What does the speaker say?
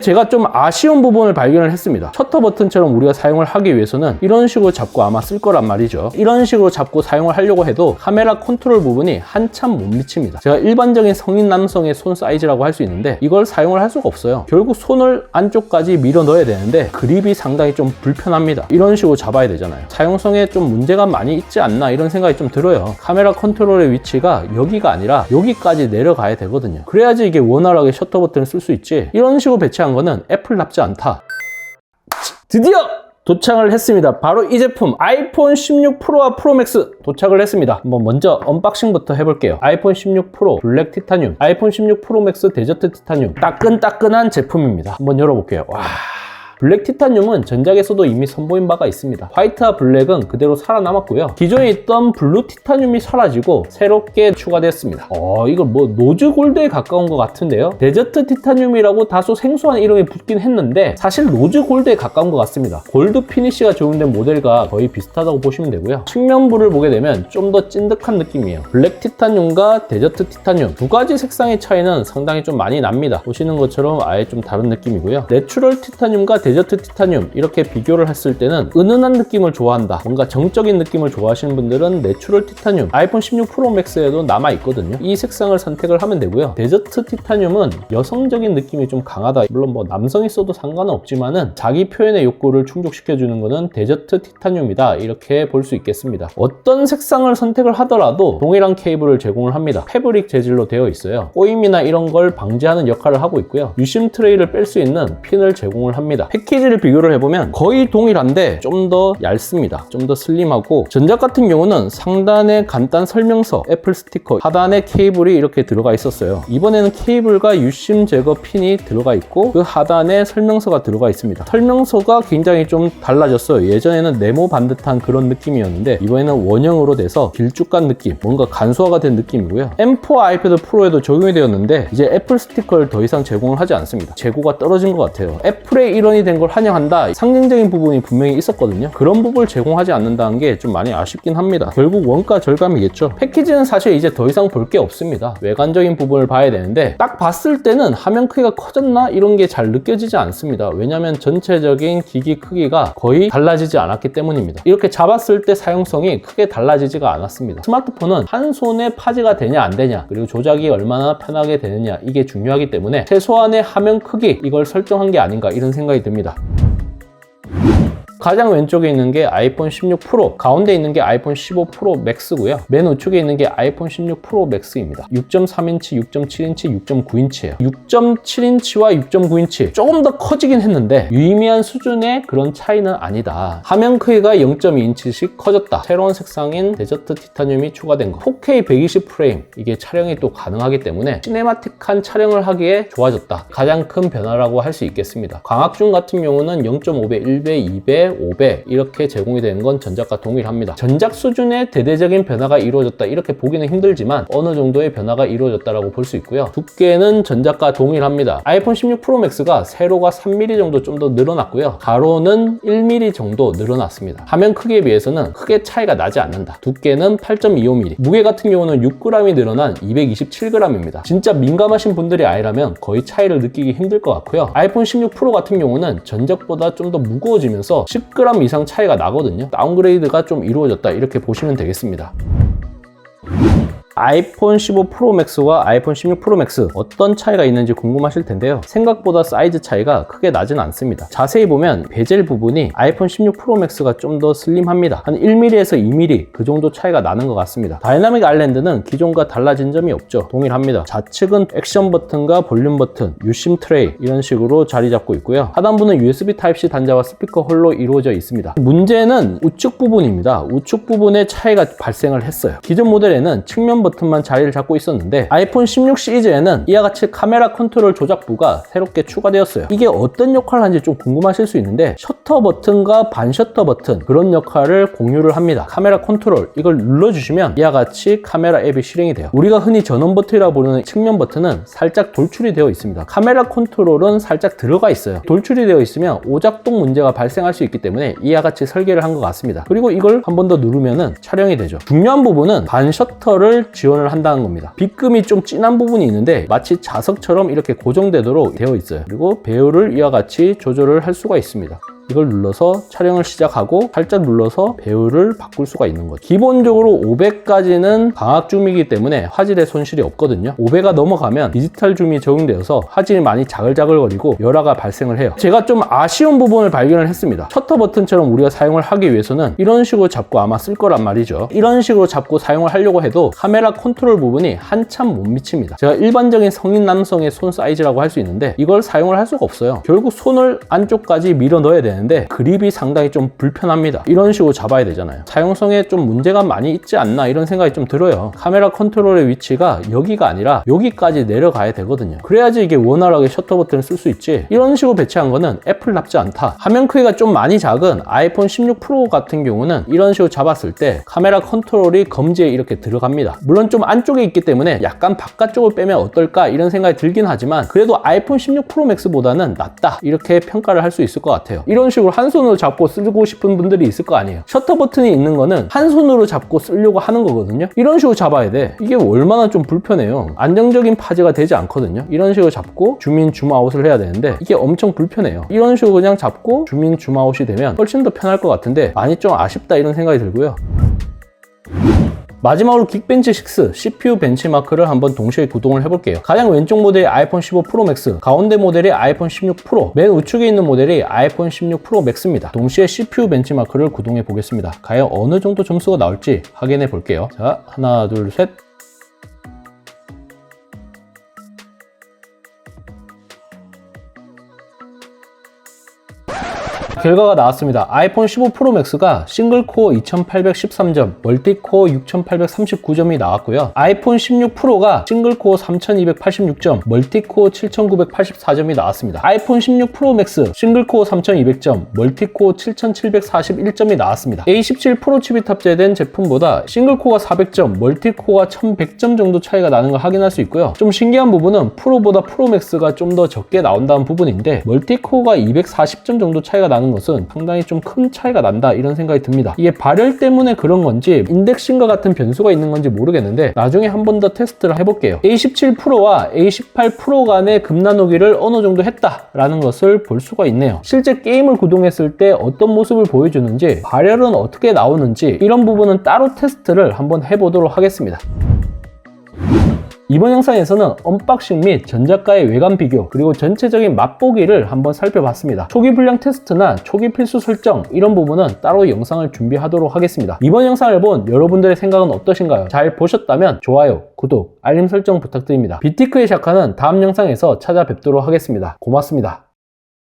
제가 좀 아쉬운 부분을 발견을 했습니다. 셔터 버튼처럼 우리가 사용을 하기 위해서는 이런 식으로 잡고 아마 쓸 거란 말이죠. 이런 식으로 잡고 사용을 하려고 해도 카메라 컨트롤 부분이 한참 못 미칩니다. 제가 일반적인 성인 남성의 손 사이즈라고 할 수 있는데 이걸 사용을 할 수가 없어요. 결국 손을 안쪽까지 밀어 넣어야 되는데 그립이 상당히 좀 불편합니다. 이런 식으로 잡아야 되잖아요. 사용성에 좀 문제가 많이 있지 않나 이런 생각이 좀 들어요. 카메라 컨트롤의 위치가 여기가 아니라 여기까지 내려가야 되거든요. 그래야지 이게 원활하게 셔터 버튼을 쓸 수 있지. 이런 식으로 배치한 거는 애플답지 않다. 드디어 도착을 했습니다. 바로 이 제품 아이폰 16 프로와 프로 맥스 도착을 했습니다. 한번 먼저 언박싱부터 해볼게요. 아이폰 16 프로 블랙 티타늄, 아이폰 16 프로 맥스 데저트 티타늄, 따끈따끈한 제품입니다. 한번 열어볼게요. 와, 블랙 티타늄은 전작에서도 이미 선보인 바가 있습니다. 화이트와 블랙은 그대로 살아남았고요. 기존에 있던 블루 티타늄이 사라지고 새롭게 추가됐습니다. 이거 뭐 노즈 골드에 가까운 것 같은데요. 데저트 티타늄이라고 다소 생소한 이름이 붙긴 했는데 사실 노즈 골드에 가까운 것 같습니다. 골드 피니쉬가 적용된 모델과 거의 비슷하다고 보시면 되고요. 측면부를 보게 되면 좀 더 찐득한 느낌이에요. 블랙 티타늄과 데저트 티타늄 두 가지 색상의 차이는 상당히 좀 많이 납니다. 보시는 것처럼 아예 좀 다른 느낌이고요. 내추럴 티타늄과 데저트 티타늄 이렇게 비교를 했을 때는 은은한 느낌을 좋아한다, 뭔가 정적인 느낌을 좋아하시는 분들은 내추럴 티타늄 아이폰 16 프로 맥스에도 남아있거든요. 이 색상을 선택을 하면 되고요. 데저트 티타늄은 여성적인 느낌이 좀 강하다, 물론 뭐 남성이 써도 상관은 없지만은 자기 표현의 욕구를 충족시켜주는 거는 데저트 티타늄이다, 이렇게 볼 수 있겠습니다. 어떤 색상을 선택을 하더라도 동일한 케이블을 제공을 합니다. 패브릭 재질로 되어 있어요. 꼬임이나 이런 걸 방지하는 역할을 하고 있고요. 유심 트레이를 뺄 수 있는 핀을 제공을 합니다. 패키지를 비교를 해보면 거의 동일한데 좀 더 얇습니다. 좀 더 슬림하고, 전작 같은 경우는 상단에 간단 설명서, 애플 스티커, 하단에 케이블이 이렇게 들어가 있었어요. 이번에는 케이블과 유심 제거 핀이 들어가 있고 그 하단에 설명서가 들어가 있습니다. 설명서가 굉장히 좀 달라졌어요. 예전에는 네모 반듯한 그런 느낌이었는데 이번에는 원형으로 돼서 길쭉한 느낌, 뭔가 간소화가 된 느낌이고요. M4 아이패드 프로에도 적용이 되었는데 이제 애플 스티커를 더 이상 제공을 하지 않습니다. 재고가 떨어진 것 같아요. 애플의 일원이 된 걸 환영한다, 상징적인 부분이 분명히 있었거든요. 그런 부분을 제공하지 않는다는 게 좀 많이 아쉽긴 합니다. 결국 원가 절감이겠죠. 패키지는 사실 이제 더 이상 볼 게 없습니다. 외관적인 부분을 봐야 되는데 딱 봤을 때는 화면 크기가 커졌나 이런 게 잘 느껴지지 않습니다. 왜냐하면 전체적인 기기 크기가 거의 달라지지 않았기 때문입니다. 이렇게 잡았을 때 사용성이 크게 달라지지가 않았습니다. 스마트폰은 한 손에 파지가 되냐 안 되냐, 그리고 조작이 얼마나 편하게 되느냐, 이게 중요하기 때문에 최소한의 화면 크기, 이걸 설정한 게 아닌가 이런 생각이 듭니다. 가장 왼쪽에 있는 게 아이폰 16 프로, 가운데 있는 게 아이폰 15 프로 맥스고요. 맨 우측에 있는 게 아이폰 16 프로 맥스입니다. 6.3인치, 6.7인치, 6.9인치예요. 6.7인치와 6.9인치 조금 더 커지긴 했는데 유의미한 수준의 그런 차이는 아니다. 화면 크기가 0.2인치씩 커졌다. 새로운 색상인 데저트 티타늄이 추가된 거. 4K 120프레임, 이게 촬영이 또 가능하기 때문에 시네마틱한 촬영을 하기에 좋아졌다. 가장 큰 변화라고 할 수 있겠습니다. 광학중 같은 경우는 0.5배, 1배, 2배, 5배 이렇게 제공이 되는 건 전작과 동일합니다. 전작 수준의 대대적인 변화가 이루어졌다, 이렇게 보기는 힘들지만 어느 정도의 변화가 이루어졌다라고 볼 수 있고요. 두께는 전작과 동일합니다. 아이폰 16 프로 맥스가 세로가 3mm 정도 좀 더 늘어났고요. 가로는 1mm 정도 늘어났습니다. 화면 크기에 비해서는 크게 차이가 나지 않는다. 두께는 8.25mm, 무게 같은 경우는 6g이 늘어난 227g입니다. 진짜 민감하신 분들이 아니라면 거의 차이를 느끼기 힘들 것 같고요. 아이폰 16 프로 같은 경우는 전작보다 좀 더 무거워지면서 10g 이상 차이가 나거든요. 다운그레이드가 좀 이루어졌다, 이렇게 보시면 되겠습니다. 아이폰 15 프로 맥스와 아이폰 16 프로 맥스 어떤 차이가 있는지 궁금하실 텐데요. 생각보다 사이즈 차이가 크게 나진 않습니다. 자세히 보면 베젤 부분이 아이폰 16 프로 맥스가 좀 더 슬림합니다. 한 1mm에서 2mm 그 정도 차이가 나는 것 같습니다. 다이나믹 아일랜드는 기존과 달라진 점이 없죠. 동일합니다. 좌측은 액션 버튼과 볼륨 버튼, 유심 트레이 이런 식으로 자리 잡고 있고요. 하단부는 USB 타입C 단자와 스피커 홀로 이루어져 있습니다. 문제는 우측 부분입니다. 우측 부분에 차이가 발생을 했어요. 기존 모델에는 측면 버튼만 자리를 잡고 있었는데 아이폰 16 시리즈에는 이와 같이 카메라 컨트롤 조작부가 새롭게 추가되었어요. 이게 어떤 역할을 하는지 좀 궁금하실 수 있는데 셔터 버튼과 반셔터 버튼, 그런 역할을 공유를 합니다. 카메라 컨트롤 이걸 눌러주시면 이와 같이 카메라 앱이 실행이 돼요. 우리가 흔히 전원 버튼이라고 부르는 측면 버튼은 살짝 돌출이 되어 있습니다. 카메라 컨트롤은 살짝 들어가 있어요. 돌출이 되어 있으면 오작동 문제가 발생할 수 있기 때문에 이와 같이 설계를 한 것 같습니다. 그리고 이걸 한 번 더 누르면은 촬영이 되죠. 중요한 부분은 반셔터를 지원을 한다는 겁니다. 빗금이 좀 진한 부분이 있는데 마치 자석처럼 이렇게 고정되도록 되어 있어요. 그리고 배열을 이와 같이 조절을 할 수가 있습니다. 이걸 눌러서 촬영을 시작하고 살짝 눌러서 배열을 바꿀 수가 있는 거죠. 기본적으로 500까지는 광학 줌이기 때문에 화질에 손실이 없거든요. 500가 넘어가면 디지털 줌이 적용되어서 화질이 많이 자글자글거리고 열화가 발생을 해요. 제가 좀 아쉬운 부분을 발견을 했습니다. 셔터 버튼처럼 우리가 사용을 하기 위해서는 이런 식으로 잡고 아마 쓸 거란 말이죠. 이런 식으로 잡고 사용을 하려고 해도 카메라 컨트롤 부분이 한참 못 미칩니다. 제가 일반적인 성인 남성의 손 사이즈라고 할 수 있는데 이걸 사용을 할 수가 없어요. 결국 손을 안쪽까지 밀어 넣어야 되는데 그립이 상당히 좀 불편합니다. 이런 식으로 잡아야 되잖아요. 사용성에 좀 문제가 많이 있지 않나 이런 생각이 좀 들어요. 카메라 컨트롤의 위치가 여기가 아니라 여기까지 내려가야 되거든요. 그래야지 이게 원활하게 셔터 버튼을 쓸 수 있지. 이런 식으로 배치한 거는 애플답지 않다. 화면 크기가 좀 많이 작은 아이폰 16 프로 같은 경우는 이런 식으로 잡았을 때 카메라 컨트롤이 검지에 이렇게 들어갑니다. 물론 좀 안쪽에 있기 때문에 약간 바깥쪽을 빼면 어떨까 이런 생각이 들긴 하지만 그래도 아이폰 16 프로 맥스보다는 낫다 이렇게 평가를 할 수 있을 것 같아요. 이런 식으로 한 손으로 잡고 쓰고 싶은 분들이 있을 거 아니에요. 셔터 버튼이 있는 거는 한 손으로 잡고 쓰려고 하는 거거든요. 이런 식으로 잡아야 돼. 이게 얼마나 좀 불편해요. 안정적인 파지가 되지 않거든요. 이런 식으로 잡고 줌인 줌아웃을 해야 되는데 이게 엄청 불편해요. 이런 식으로 그냥 잡고 줌인 줌아웃이 되면 훨씬 더 편할 것 같은데 많이 좀 아쉽다 이런 생각이 들고요. 마지막으로 긱벤치 6 CPU 벤치마크를 한번 동시에 구동을 해볼게요. 가장 왼쪽 모델이 아이폰 15 프로 맥스, 가운데 모델이 아이폰 16 프로, 맨 우측에 있는 모델이 아이폰 16 프로 맥스입니다. 동시에 CPU 벤치마크를 구동해 보겠습니다. 과연 어느 정도 점수가 나올지 확인해 볼게요. 자, 하나, 둘, 셋. 결과가 나왔습니다. 아이폰 15 프로 맥스가 싱글코어 2813점, 멀티코어 6839점이 나왔고요. 아이폰 16 프로가 싱글코어 3286점, 멀티코어 7984점이 나왔습니다. 아이폰 16 프로 맥스 싱글코어 3200점, 멀티코어 7741점이 나왔습니다. A17 프로 칩이 탑재된 제품보다 싱글코어가 400점, 멀티코어가 1100점 정도 차이가 나는 걸 확인할 수 있고요. 좀 신기한 부분은 프로보다 프로 맥스가 좀 더 적게 나온다는 부분인데 멀티코어가 240점 정도 차이가 나는 것은 상당히 좀 큰 차이가 난다 이런 생각이 듭니다. 이게 발열 때문에 그런 건지 인덱싱과 같은 변수가 있는 건지 모르겠는데 나중에 한 번 더 테스트를 해볼게요. A17 프로와 A18 프로 간의 급 나누기를 어느 정도 했다라는 것을 볼 수가 있네요. 실제 게임을 구동했을 때 어떤 모습을 보여주는지 발열은 어떻게 나오는지 이런 부분은 따로 테스트를 한번 해보도록 하겠습니다. 이번 영상에서는 언박싱 및 전작가의 외관 비교 그리고 전체적인 맛보기를 한번 살펴봤습니다. 초기 불량 테스트나 초기 필수 설정 이런 부분은 따로 영상을 준비하도록 하겠습니다. 이번 영상을 본 여러분들의 생각은 어떠신가요? 잘 보셨다면 좋아요, 구독, 알림 설정 부탁드립니다. 뷰티크의 샤카는 다음 영상에서 찾아뵙도록 하겠습니다. 고맙습니다.